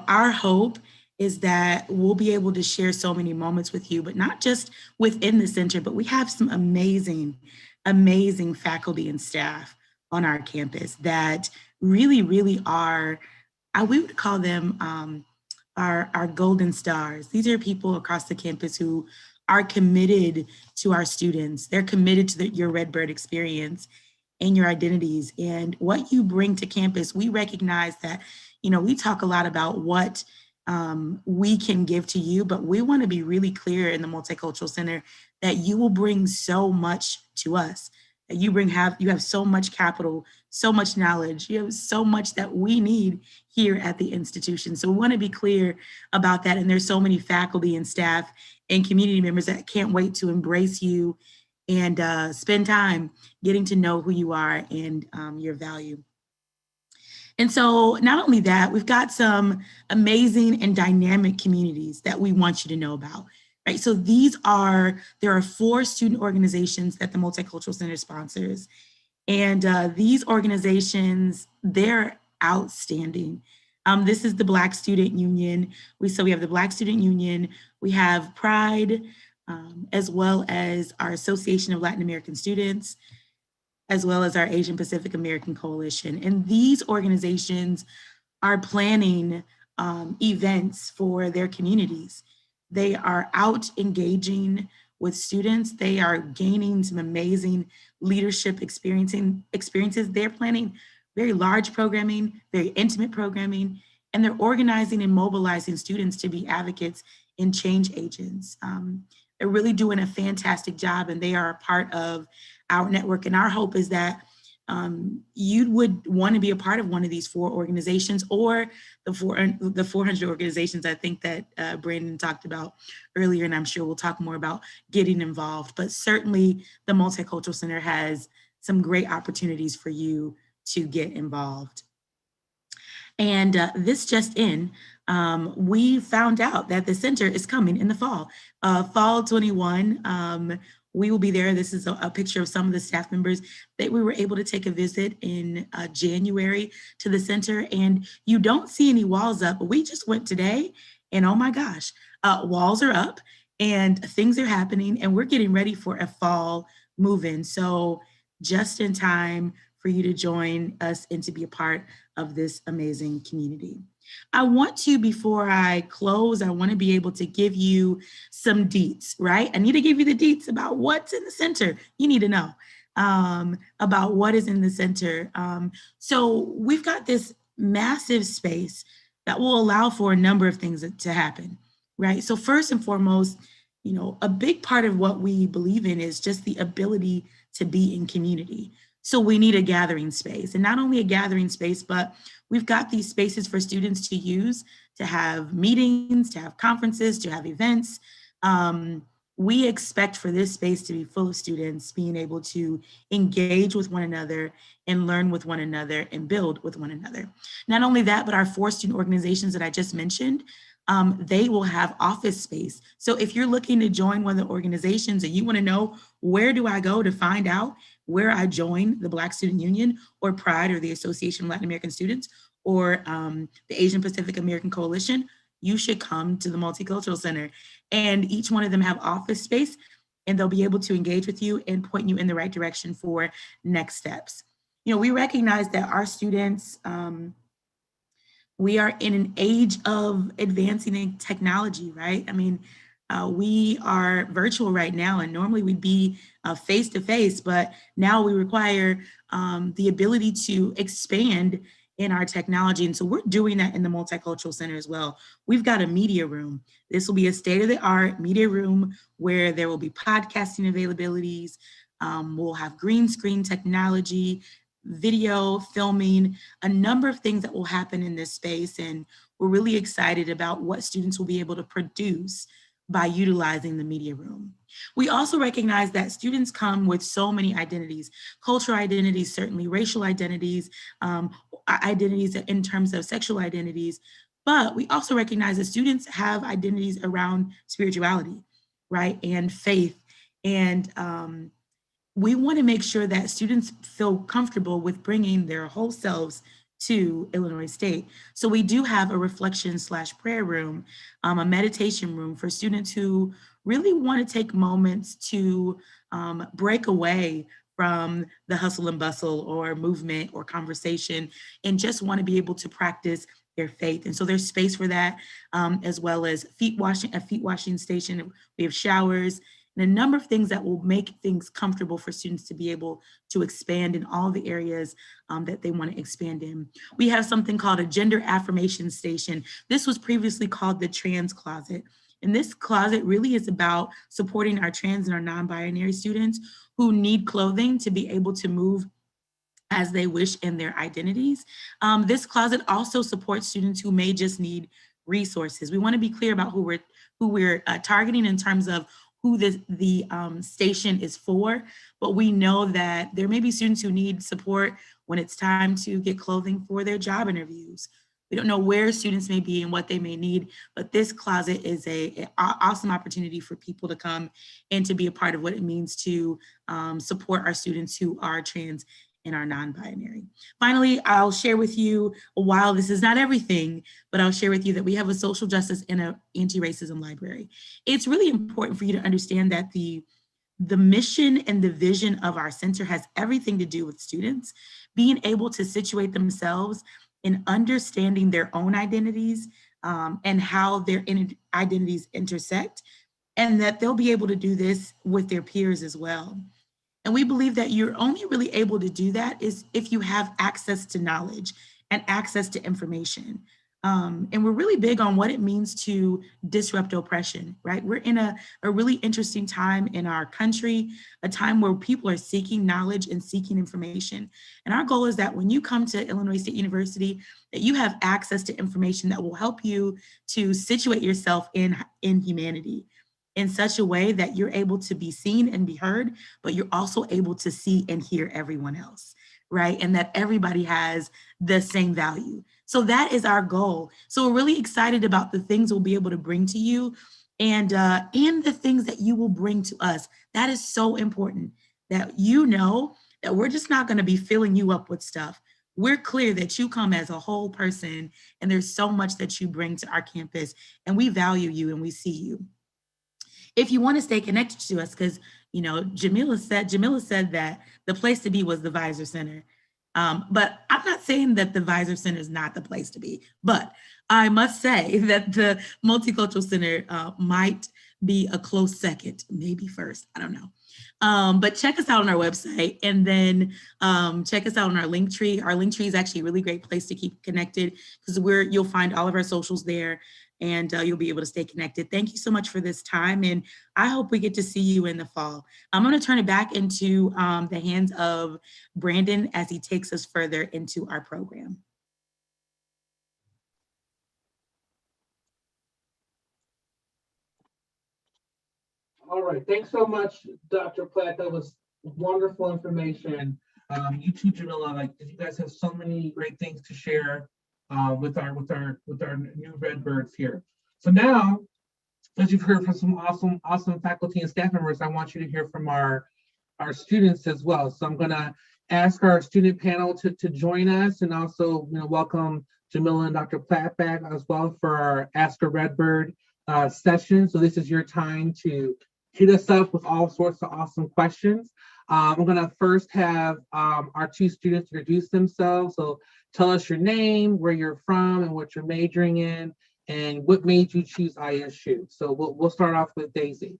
our hope is that we'll be able to share so many moments with you, but not just within the center, but we have some amazing, amazing faculty and staff on our campus that really, really are, we would call them our golden stars. These are people across the campus who are committed to our students. They're committed to your Redbird experience and your identities and what you bring to campus. We recognize that, we talk a lot about what we can give to you, but we want to be really clear in the Multicultural Center that you will bring so much to us. That you have so much capital, so much knowledge, you have so much that we need here at the institution. So we want to be clear about that. And there's so many faculty and staff and community members that can't wait to embrace you and spend time getting to know who you are and your value. And so not only that, we've got some amazing and dynamic communities that we want you to know about, right? So there are 4 student organizations that the Multicultural Center sponsors. And these organizations, they're outstanding. This is the Black Student Union. We have the Black Student Union, we have Pride, as well as our Association of Latin American Students, as well as our Asian Pacific American Coalition. And these organizations are planning events for their communities. They are out engaging with students. They are gaining some amazing leadership experiences. They're planning very large programming, very intimate programming, and they're organizing and mobilizing students to be advocates and change agents. They're really doing a fantastic job, and they are a part of our network. And our hope is that you would want to be a part of one of these 4 organizations or the 400 organizations I think that Brandon talked about earlier, and I'm sure we'll talk more about getting involved. But certainly the Multicultural Center has some great opportunities for you to get involved. And this just in, we found out that the center is coming in the fall. Fall 21, we will be there. This is a picture of some of the staff members that we were able to take a visit in January to the center. And you don't see any walls up, but we just went today and oh my gosh, walls are up and things are happening and we're getting ready for a fall move-in. So just in time for you to join us and to be a part of this amazing community. I want to, before I close, I want to be able to give you some deets, right? I need to give you the deets about what's in the center. You need to know about what is in the center. So we've got this massive space that will allow for a number of things to happen, right? So first and foremost, a big part of what we believe in is just the ability to be in community. So we need a gathering space, and not only a gathering space, but we've got these spaces for students to use, to have meetings, to have conferences, to have events. We expect for this space to be full of students being able to engage with one another and learn with one another and build with one another. Not only that, but our 4 student organizations that I just mentioned, they will have office space. So if you're looking to join one of the organizations and you want to know, where do I go to find out where I join the Black Student Union or Pride or the Association of Latin American Students or the Asian Pacific American Coalition, you should come to the Multicultural Center. And each one of them have office space, and they'll be able to engage with you and point you in the right direction for next steps. You know, we recognize that our students, we are in an age of advancing in technology, right? I mean, we are virtual right now, and normally we'd be face to face, but now we require the ability to expand in our technology. And so we're doing that in the Multicultural Center as well. We've got a media room. This will be a state-of-the-art media room where there will be podcasting availabilities. We'll have green screen technology, video, filming, a number of things that will happen in this space. And we're really excited about what students will be able to produce by utilizing the media room. We also recognize that students come with so many identities, cultural identities, certainly racial identities, identities in terms of sexual identities, but we also recognize that students have identities around spirituality, right, and faith. And we want to make sure that students feel comfortable with bringing their whole selves to Illinois State. So we do have a reflection/prayer room, a meditation room for students who really want to take moments to break away from the hustle and bustle or movement or conversation and just want to be able to practice their faith. And so there's space for that, as well as a feet washing station. We have showers and a number of things that will make things comfortable for students to be able to expand in all the areas that they want to expand in. We have something called a gender affirmation station. This was previously called the trans closet. And this closet really is about supporting our trans and our non-binary students who need clothing to be able to move as they wish in their identities. This closet also supports students who may just need resources. We want to be clear about who we're targeting in terms of who the station is for, but we know that there may be students who need support when it's time to get clothing for their job interviews. We don't know where students may be and what they may need, but this closet is an awesome opportunity for people to come and to be a part of what it means to support our students who are trans and are non-binary. Finally, I'll share with you, while this is not everything, but I'll share with you that we have a social justice and an anti-racism library. It's really important for you to understand that the mission and the vision of our center has everything to do with students being able to situate themselves in understanding their own identities and how their identities intersect, and that they'll be able to do this with their peers as well. And we believe that you're only really able to do that is if you have access to knowledge and access to information. And we're really big on what it means to disrupt oppression, right? We're in a really interesting time in our country, a time where people are seeking knowledge and seeking information. And our goal is that when you come to Illinois State University, that you have access to information that will help you to situate yourself in humanity in such a way that you're able to be seen and be heard, but you're also able to see and hear everyone else, right? And that everybody has the same value. So that is our goal. So we're really excited about the things we'll be able to bring to you and the things that you will bring to us. That is so important, that you know that we're just not going to be filling you up with stuff. We're clear that you come as a whole person and there's so much that you bring to our campus, and we value you and we see you. If you want to stay connected to us, because Jamila said that the place to be was the Visor Center. But I'm not saying that the Visor Center is not the place to be, but I must say that the Multicultural Center might be a close second, maybe first, I don't know. But check us out on our website, and then check us out on our link tree. Our link tree is actually a really great place to keep connected because you'll find all of our socials there, and you'll be able to stay connected. Thank you so much for this time, and I hope we get to see you in the fall. I'm going to turn it back into the hands of Brandon as he takes us further into our program. All right, thanks so much, Dr. Platt. That was wonderful information. You too, Jamila. Like you guys have so many great things to share with our new Redbirds here. So now, as you've heard from some awesome faculty and staff members, I want you to hear from our students as well. So I'm gonna ask our student panel to join us, and also welcome Jamila and Dr. Platt back as well for our Ask a Redbird session. So this is your time to hit us up with all sorts of awesome questions. I'm gonna first have our two students introduce themselves. So tell us your name, where you're from, and what you're majoring in, and what made you choose ISU. So we'll start off with Daisy.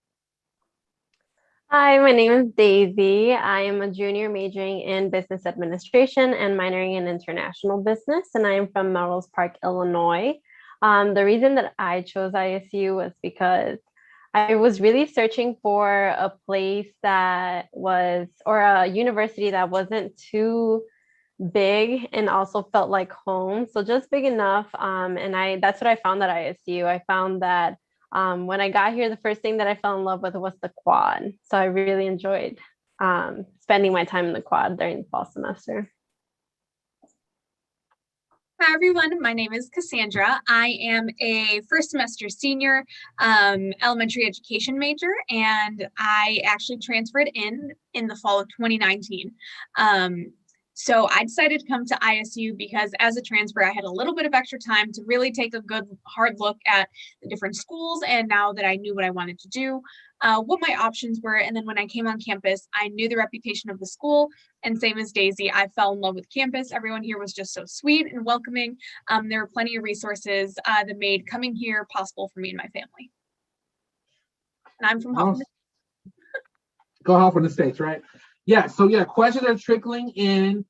Hi, my name is Daisy. I am a junior majoring in business administration and minoring in international business, and I am from Melrose Park, Illinois. The reason that I chose ISU was because I was really searching for a place that was, or a university that wasn't too big and also felt like home. So just big enough. And that's what I found at ISU. I found that when I got here, the first thing that I fell in love with was the quad. So I really enjoyed spending my time in the quad during the fall semester. Hi, everyone. My name is Cassandra. I am a first semester senior elementary education major, and I actually transferred in the fall of 2019. So I decided to come to ISU because as a transfer, I had a little bit of extra time to really take a good hard look at the different schools. And now that I knew what I wanted to do, what my options were. And then when I came on campus, I knew the reputation of the school. And same as Daisy, I fell in love with campus. Everyone here was just so sweet and welcoming. There were plenty of resources that made coming here possible for me and my family. And I'm from Hoffman. Go Hoffman Estates, right? Yeah, so yeah, questions are trickling in.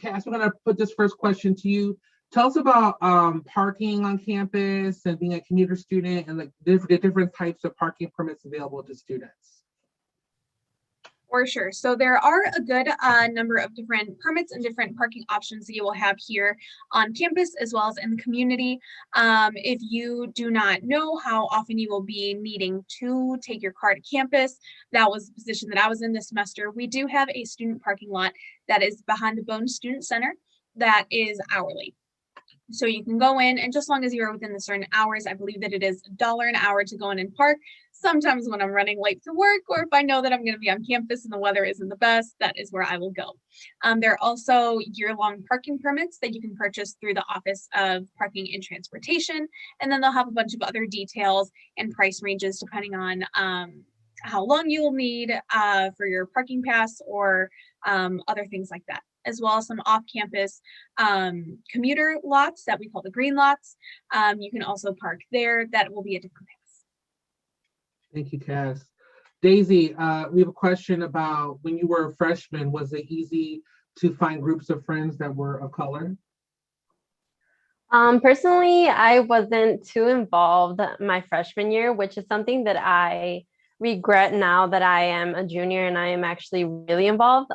Cass, we're gonna put this first question to you. Tell us about parking on campus and being a commuter student, and like the different types of parking permits available to students. For sure. So there are a good number of different permits and different parking options that you will have here on campus as well as in the community. If you do not know how often you will be needing to take your car to campus, that was the position that I was in this semester. We do have a student parking lot that is behind the Bone Student Center that is hourly. So you can go in, and just as long as you are within the certain hours, I believe that it is $1 an hour to go in and park. Sometimes when I'm running late to work, or if I know that I'm going to be on campus and the weather isn't the best, that is where I will go. There are also year-long parking permits that you can purchase through the Office of Parking and Transportation, and then they'll have a bunch of other details and price ranges depending on how long you will need for your parking pass or other things like that, as well as some off-campus commuter lots that we call the green lots. You can also park there. That will be a different pass. Thank you, Cass. Daisy, we have a question about when you were a freshman, was it easy to find groups of friends that were of color? Personally, I wasn't too involved my freshman year, which is something that I regret now that I am a junior and I am actually really involved.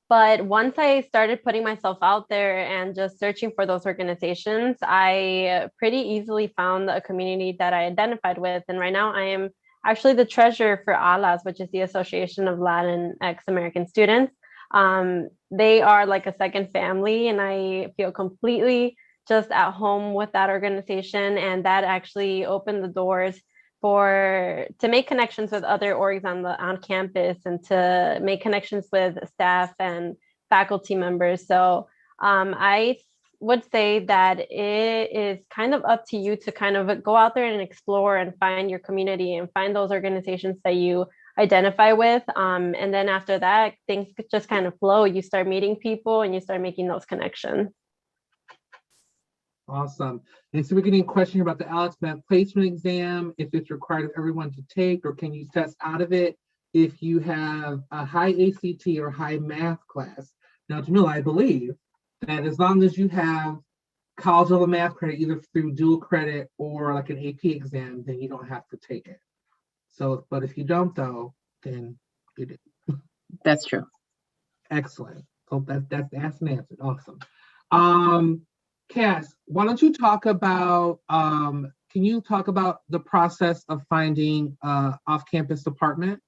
But once I started putting myself out there and just searching for those organizations, I pretty easily found a community that I identified with. And right now I am actually the treasurer for ALAS, which is the Association of Latinx American Students. They are like a second family, and I feel completely just at home with that organization. And that actually opened the doors to make connections with other orgs on campus, and to make connections with staff and faculty members. So I would say that it is kind of up to you to kind of go out there and explore and find your community and find those organizations that you identify with. And then after that, things just kind of flow. You start meeting people and you start making those connections. Awesome. And so we're getting a question about the Alex Math placement exam, if it's required of everyone to take, or can you test out of it if you have a high ACT or high math class? Now, Jamila, I believe that as long as you have college level math credit, either through dual credit or like an AP exam, then you don't have to take it. So, but if you don't though, then you do. That's true. Excellent. So that's an answer. Awesome. Cass, why don't you talk about can you talk about the process of finding off-campus apartment?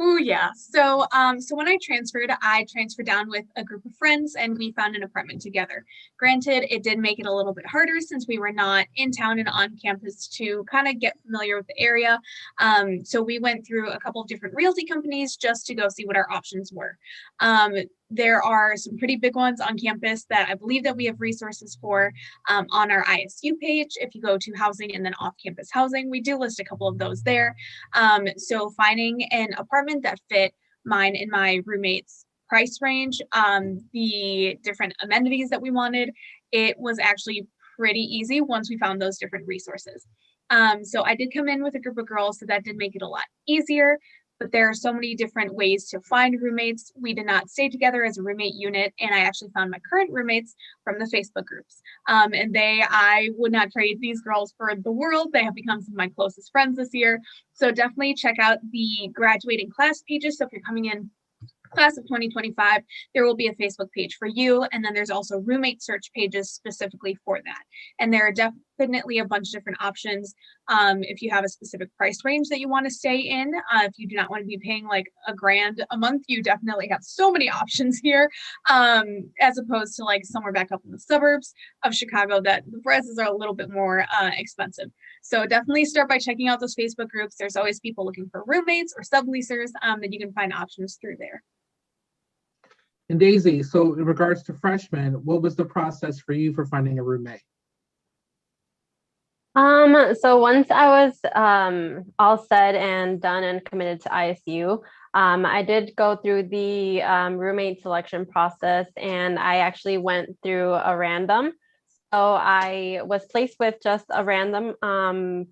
Oh yeah. So when I transferred down with a group of friends and we found an apartment together. Granted, it did make it a little bit harder since we were not in town and on campus to kind of get familiar with the area. So we went through a couple of different realty companies just to go see what our options were. There are some pretty big ones on campus that I believe that we have resources for on our ISU page. If you go to housing and then off-campus housing, we do list a couple of those there. So finding an apartment that fit mine and my roommate's price range, the different amenities that we wanted, it was actually pretty easy once we found those different resources. So I did come in with a group of girls, so that did make it a lot easier. But there are so many different ways to find roommates. We did not stay together as a roommate unit, and I actually found my current roommates from the Facebook groups. And I would not trade these girls for the world. They have become some of my closest friends this year. So definitely check out the graduating class pages. So if you're coming in class of 2025, there will be a Facebook page for you. And then there's also roommate search pages specifically for that. And there are definitely a bunch of different options. If you have a specific price range that you want to stay in, if you do not want to be paying like $1,000 a month, you definitely have so many options here, as opposed to like somewhere back up in the suburbs of Chicago that the prices are a little bit more expensive. So definitely start by checking out those Facebook groups. There's always people looking for roommates or subleasers that you can find options through there. And Daisy, so in regards to freshmen, what was the process for you for finding a roommate? So once I was all said and done and committed to ISU, I did go through the roommate selection process, and I actually went through a random. So I was placed with just a random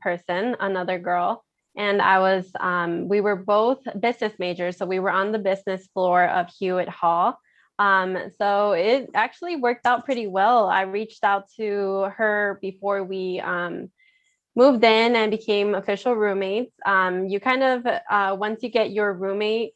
person, another girl, and we were both business majors. So we were on the business floor of Hewitt Hall. So it actually worked out pretty well. I reached out to her before we moved in and became official roommates. You kind of, once you get your roommate,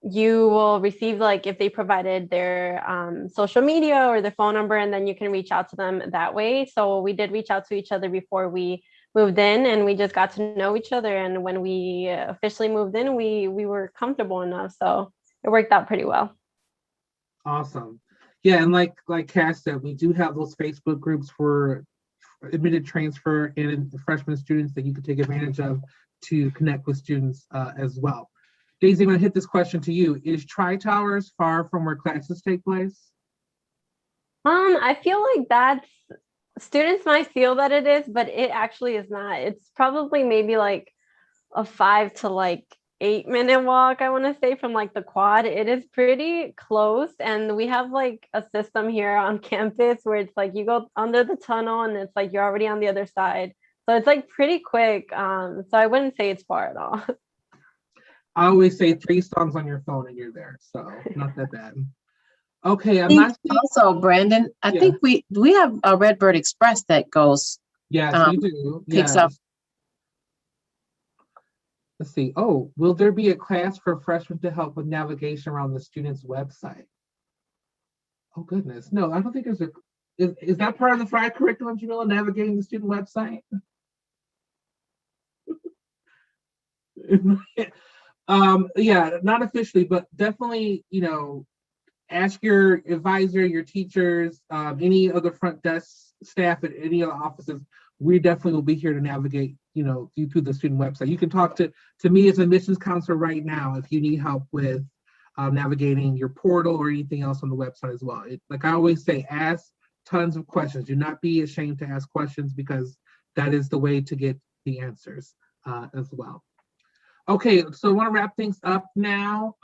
you will receive, like, if they provided their social media or their phone number, and then you can reach out to them that way. So we did reach out to each other before we moved in, and we just got to know each other. And when we officially moved in, we were comfortable enough. So it worked out pretty well. Awesome. Yeah, and like Cass said, we do have those Facebook groups for admitted transfer and freshman students that you can take advantage of to connect with students as well. Daisy, I'm going to hit this question to you. Is Tri-Towers far from where classes take place? I feel like students might feel that it is, but it actually is not. It's probably maybe like a 5 to 8 minute walk, I want to say, from like the quad. It is pretty close, and we have like a system here on campus where it's like you go under the tunnel and it's like you're already on the other side. So it's like pretty quick. So I wouldn't say it's far at all. I always say 3 songs on your phone and you're there, so not that bad. Okay, I'm not seeing... Also, Brandon, I think we have a Redbird Express that goes. Yes, we do. Picks up. Let's see. Oh, will there be a class for freshmen to help with navigation around the student's website? Oh goodness, no, I don't think there's a. Is that part of the Friday curriculum, Jamila, navigating the student website? Yeah, not officially, but definitely, ask your advisor, your teachers, any other front desk staff at any other offices. We definitely will be here to navigate, you through the student website. You can talk to me as a admissions counselor right now if you need help with navigating your portal or anything else on the website as well. Like I always say, ask tons of questions. Do not be ashamed to ask questions, because that is the way to get the answers as well. Okay, so I want to wrap things up now.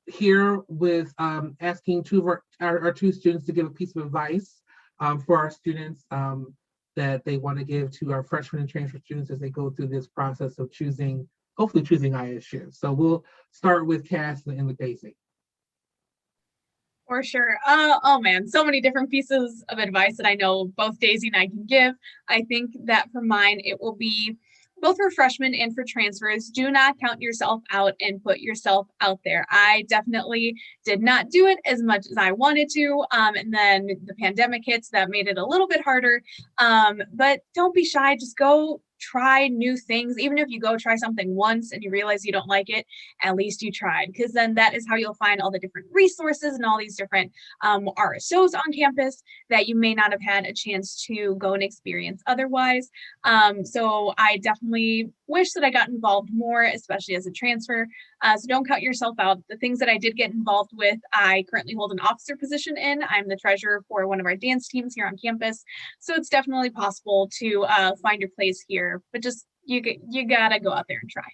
Here with asking two of our two students to give a piece of advice for our students that they want to give to our freshmen and transfer students as they go through this process of hopefully choosing ISU. So we'll start with Cass and with Daisy. For sure. Oh man, so many different pieces of advice that I know both Daisy and I can give. I think that for mine, it will be both for freshmen and for transfers, do not count yourself out and put yourself out there. I definitely did not do it as much as I wanted to. And then the pandemic hits, that made it a little bit harder. But don't be shy, just go try new things. Even if you go try something once and you realize you don't like it, at least you tried, because then that is how you'll find all the different resources and all these different RSOs on campus that you may not have had a chance to go and experience otherwise. So I definitely wish that I got involved more, especially as a transfer. So don't cut yourself out. The things that I did get involved with, I currently hold an officer position in. I'm the treasurer for one of our dance teams here on campus. So it's definitely possible to find your place here, but just you gotta go out there and try.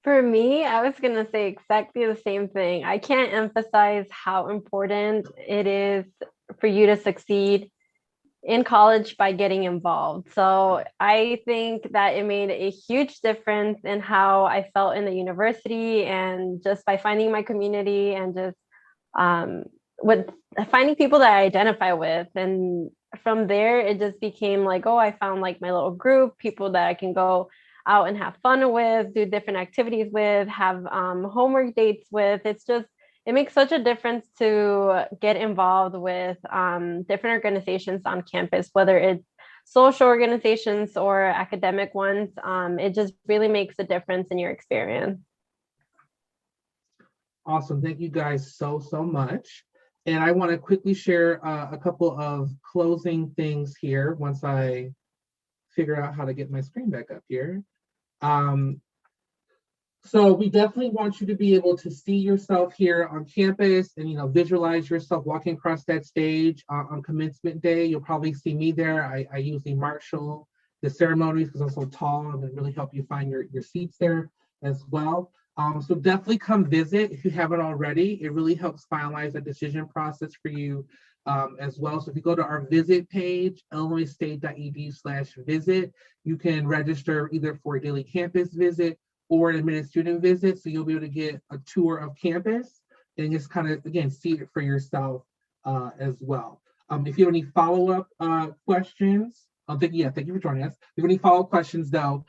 For me, I was going to say exactly the same thing. I can't emphasize how important it is for you to succeed in college by getting involved. So I think that it made a huge difference in how I felt in the university, and just by finding my community and just with finding people that I identify with. And from there, it just became like, oh, I found like my little group, people that I can go out and have fun with, do different activities with, have homework dates with. It makes such a difference to get involved with different organizations on campus, whether it's social organizations or academic ones. It just really makes a difference in your experience. Awesome. Thank you guys so much. And I want to quickly share a couple of closing things here once I figure out how to get my screen back up here. So we definitely want you to be able to see yourself here on campus and, visualize yourself walking across that stage on commencement day. You'll probably see me there. I usually marshal the ceremonies because I'm so tall, and it really help you find your seats there as well. So definitely come visit if you haven't already. It really helps finalize the decision process for you as well. So if you go to our visit page, illinoisstate.edu/visit, you can register either for a daily campus visit or an admitted student visit. So you'll be able to get a tour of campus and just kind of, again, see it for yourself as well. If you have any follow-up questions, thank you for joining us. If you have any follow-up questions though,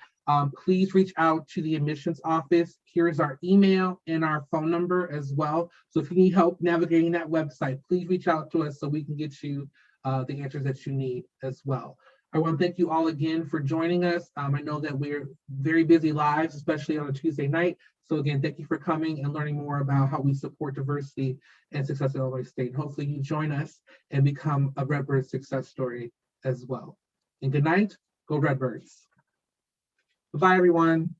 please reach out to the admissions office. Here is our email and our phone number as well. So if you need help navigating that website, please reach out to us so we can get you the answers that you need as well. I want to thank you all again for joining us. I know that we're very busy lives, especially on a Tuesday night. So again, thank you for coming and learning more about how we support diversity and success at Illinois State. Hopefully you join us and become a Redbird success story as well. And good night, go Redbirds. Bye, everyone.